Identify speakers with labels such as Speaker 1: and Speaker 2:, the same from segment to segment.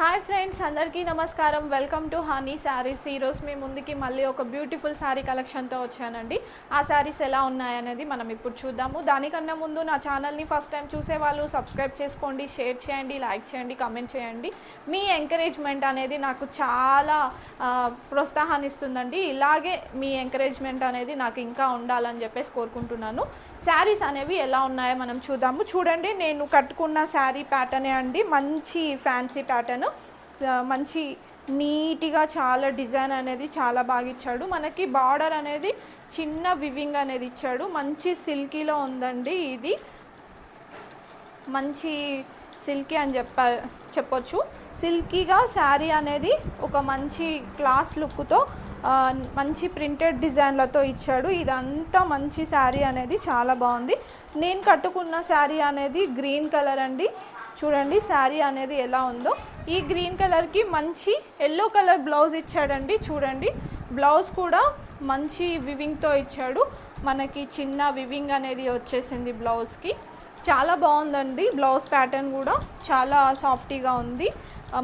Speaker 1: Hi friends, అందరికీ నమస్కారం. Welcome to honey saris. ఈరోజు మీ ముందుకి మళ్ళీ ఒక బ్యూటిఫుల్ శారీ కలెక్షన్తో వచ్చానండి. ఆ శారీస్ ఎలా ఉన్నాయనేది మనం ఇప్పుడు చూద్దాము. దానికన్నా ముందు నా ఛానల్ని ఫస్ట్ టైం చూసేవాళ్ళు సబ్స్క్రైబ్ చేసుకోండి, షేర్ చేయండి, లైక్ చేయండి, కమెంట్ చేయండి. మీ ఎంకరేజ్మెంట్ అనేది నాకు చాలా ప్రోత్సాహాన్ని ఇస్తుందండి. ఇలాగే మీ ఎంకరేజ్మెంట్ అనేది నాకు ఇంకా ఉండాలని చెప్పేసి కోరుకుంటున్నాను. శారీస్ అనేవి ఎలా ఉన్నాయో మనం చూద్దాము. చూడండి, నేను కట్టుకున్న శారీ ప్యాటర్నే అండి. మంచి ఫ్యాన్సీ ప్యాటర్న్, మంచి నీట్గా చాలా డిజైన్ అనేది చాలా బాగా ఇచ్చాడు. మనకి బార్డర్ అనేది చిన్న వివింగ్ అనేది ఇచ్చాడు. మంచి సిల్కీలో ఉందండి. ఇది మంచి సిల్కీ అని చెప్పొచ్చు. సిల్కీగా శారీ అనేది ఒక మంచి క్లాస్ లుక్తో మంచి ప్రింటెడ్ డిజైన్లతో ఇచ్చాడు. ఇదంతా మంచి శారీ అనేది చాలా బాగుంది. నేను కట్టుకున్న శారీ అనేది గ్రీన్ కలర్ అండి. చూడండి శారీ అనేది ఎలా ఉందో. ఈ గ్రీన్ కలర్కి మంచి ఎల్లో కలర్ బ్లౌజ్ ఇచ్చాడండి. చూడండి, బ్లౌజ్ కూడా మంచి వివింగ్తో ఇచ్చాడు. మనకి చిన్న వివింగ్ అనేది వచ్చేసింది బ్లౌజ్కి. చాలా బాగుందండి. బ్లౌజ్ ప్యాటర్న్ కూడా చాలా సాఫ్టీగా ఉంది.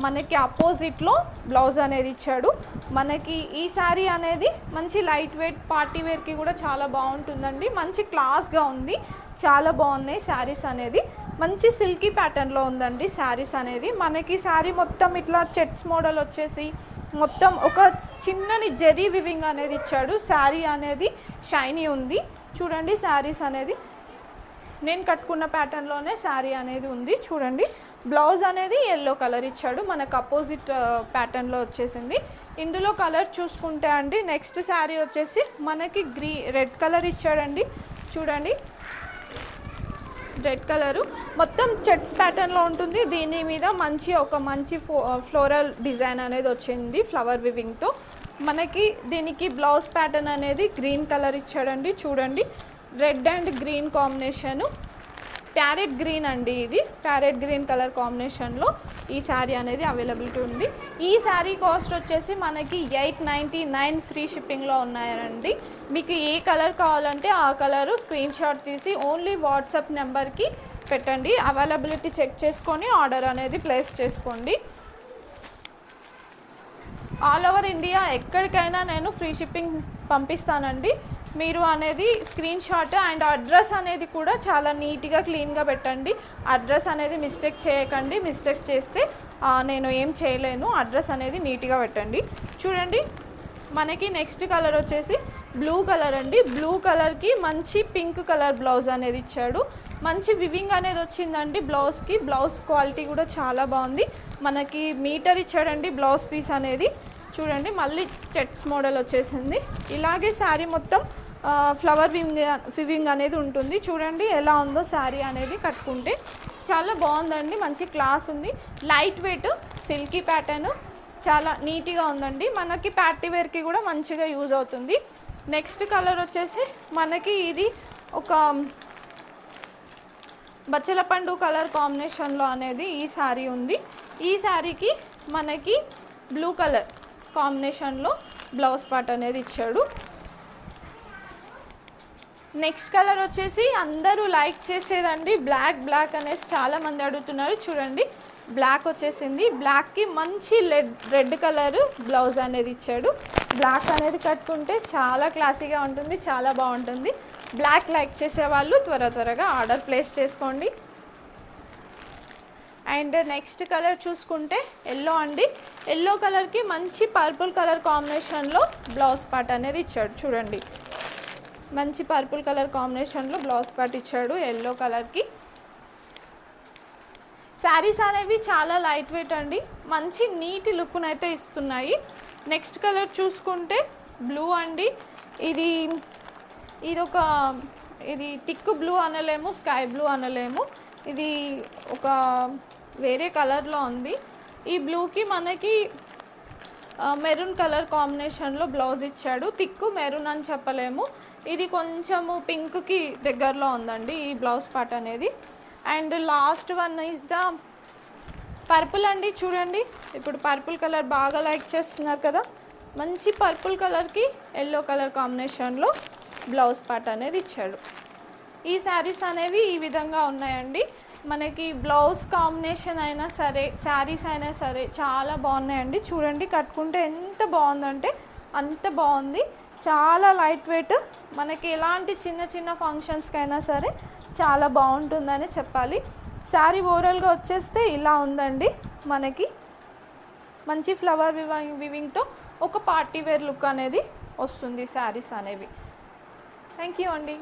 Speaker 1: మనకి అపోజిట్లో బ్లౌజ్ అనేది ఇచ్చాడు. మనకి ఈ శారీ అనేది మంచి లైట్ వెయిట్ పార్టీ వేర్కి కూడా చాలా బాగుంటుందండి. మంచి క్లాస్గా ఉంది. చాలా బాగున్నాయి శారీస్ అనేది. మంచి సిల్కీ ప్యాటర్న్లో ఉందండి శారీస్ అనేది. మనకి శారీ మొత్తం ఇట్లా చెట్స్ మోడల్ వచ్చేసి మొత్తం ఒక చిన్నని జెరీ వివింగ్ అనేది ఇచ్చాడు. శారీ అనేది షైనీ ఉంది. చూడండి, శారీస్ అనేది నేను కట్టుకున్న ప్యాటర్న్లోనే శారీ అనేది ఉంది. చూడండి, బ్లౌజ్ అనేది ఎల్లో కలర్ ఇచ్చాడు. మనకు అపోజిట్ ప్యాటర్న్లో వచ్చేసింది. ఇందులో కలర్ చూసుకుంటే అండి, నెక్స్ట్ శారీ వచ్చేసి మనకి రెడ్ కలర్ ఇచ్చాడండి. చూడండి, రెడ్ కలరు మొత్తం చెట్స్ ప్యాటర్న్లో ఉంటుంది. దీని మీద మంచి ఫ్లోరల్ డిజైన్ అనేది వచ్చింది ఫ్లవర్ వివింగ్తో. మనకి దీనికి బ్లౌజ్ ప్యాటర్న్ అనేది గ్రీన్ కలర్ ఇచ్చాడండి. చూడండి, red and green combination, parrot green అండి. ఇది ప్యారెట్ గ్రీన్ కలర్ కాంబినేషన్లో ఈ శారీ అనేది అవైలబిలిటీ ఉంది. ఈ శారీ కాస్ట్ వచ్చేసి మనకి 899 ఫ్రీ షిప్పింగ్లో ఉన్నాయండి. మీకు ఏ కలర్ కావాలంటే ఆ కలరు స్క్రీన్ షాట్ తీసి ఓన్లీ వాట్సాప్ నెంబర్కి పెట్టండి. అవైలబిలిటీ చెక్ చేసుకొని ఆర్డర్ అనేది ప్లేస్ చేసుకోండి. ఆల్ ఓవర్ ఇండియా ఎక్కడికైనా నేను ఫ్రీ షిప్పింగ్ పంపిస్తానండి. మీరు అనేది స్క్రీన్ షాట్ అండ్ అడ్రస్ అనేది కూడా చాలా నీట్గా క్లీన్గా పెట్టండి. అడ్రస్ అనేది మిస్టేక్ చేయకండి. మిస్టేక్స్ చేస్తే నేను ఏం చేయలేను. అడ్రస్ అనేది నీట్గా పెట్టండి. చూడండి, మనకి నెక్స్ట్ కలర్ వచ్చేసి బ్లూ కలర్ అండి. బ్లూ కలర్కి మంచి పింక్ కలర్ బ్లౌజ్ అనేది ఇచ్చాడు. మంచి వివింగ్ అనేది వచ్చిందండి బ్లౌజ్కి. బ్లౌజ్ క్వాలిటీ కూడా చాలా బాగుంది. మనకి మీటర్ ఇచ్చాడండి బ్లౌజ్ పీస్ అనేది. చూడండి, మళ్ళీ చెట్స్ మోడల్ వచ్చేసింది. ఇలాగే శారీ మొత్తం ఫ్లవర్ వివింగ్ అనేది ఉంటుంది. చూడండి ఎలా ఉందో శారీ అనేది కట్టుకుంటే చాలా బాగుందండి. మంచి క్లాస్ ఉంది. లైట్ వెయిట్ సిల్కీ ప్యాటర్న్ చాలా నీట్గా ఉందండి. మనకి పార్టీ వేర్కి కూడా మంచిగా యూజ్ అవుతుంది. నెక్స్ట్ కలర్ వచ్చేసి మనకి ఇది ఒక బచ్చల పండు కలర్ కాంబినేషన్లో అనేది ఈ శారీ ఉంది. ఈ శారీకి మనకి బ్లూ కలర్ కాంబినేషన్లో బ్లౌజ్ పార్ట్ అనేది ఇచ్చాడు. నెక్స్ట్ కలర్ వచ్చేసి అందరూ లైక్ చేసేదండి బ్లాక్ అనేసి చాలామంది అడుగుతున్నారు. చూడండి, బ్లాక్ వచ్చేసింది. బ్లాక్కి మంచి రెడ్ కలర్ బ్లౌజ్ అనేది ఇచ్చాడు. బ్లాక్ అనేది కట్టుకుంటే చాలా క్లాసీగా ఉంటుంది, చాలా బాగుంటుంది. బ్లాక్ లైక్ చేసేవాళ్ళు త్వరగా ఆర్డర్ ప్లేస్ చేసుకోండి. అండ్ నెక్స్ట్ కలర్ చూసుకుంటే ఎల్లో అండి. ఎల్లో కలర్కి మంచి పర్పుల్ కలర్ కాంబినేషన్లో బ్లౌజ్ పార్ట్ అనేది ఇచ్చాడు. చూడండి, మంచి పర్పుల్ కలర్ కాంబినేషన్లో బ్లౌజ్ పార్ట్ ఇచ్చాడు ఎల్లో కలర్కి. శారీస్ అనేవి చాలా లైట్ వెయిట్ అండి. మంచి నీటి లుక్ను అయితే ఇస్తున్నాయి. నెక్స్ట్ కలర్ చూసుకుంటే బ్లూ అండి. ఇది థిక్ బ్లూ అనలేము, స్కై బ్లూ అనలేము. ఇది ఒక వేరే కలర్లో ఉంది. ఈ బ్లూకి మనకి మెరూన్ కలర్ కాంబినేషన్లో బ్లౌజ్ ఇచ్చాడు. థిక్ మెరూన్ అని చెప్పలేము. ఇది కొంచెము పింక్కి దగ్గరలో ఉందండి ఈ బ్లౌజ్ పార్ట్ అనేది. And last one is the purple అండి. చూడండి, ఇప్పుడు పర్పుల్ కలర్ బాగా లైక్ చేస్తున్నారు కదా. మంచి పర్పుల్ కలర్కి ఎల్లో కలర్ కాంబినేషన్లో బ్లౌజ్ పార్ట్ అనేది ఇచ్చాడు. ఈ శారీస్ అనేవి ఈ విధంగా ఉన్నాయండి. మనకి బ్లౌజ్ కాంబినేషన్ అయినా సరే, శారీస్ అయినా సరే చాలా బాగున్నాయండి. చూడండి కట్టుకుంటే ఎంత బాగుందంటే అంత బాగుంది. చాలా లైట్ వెయిట్, మనకి ఎలాంటి చిన్న చిన్న ఫంక్షన్స్కైనా సరే చాలా బాగుంటుందని చెప్పాలి. శారీ ఓవరాల్గా వచ్చేస్తే ఇలా ఉందండి. మనకి మంచి ఫ్లవర్ వివింగ్తో ఒక పార్టీ వేర్ లుక్ అనేది వస్తుంది శారీస్ అనేవి. థ్యాంక్ యూ అండి.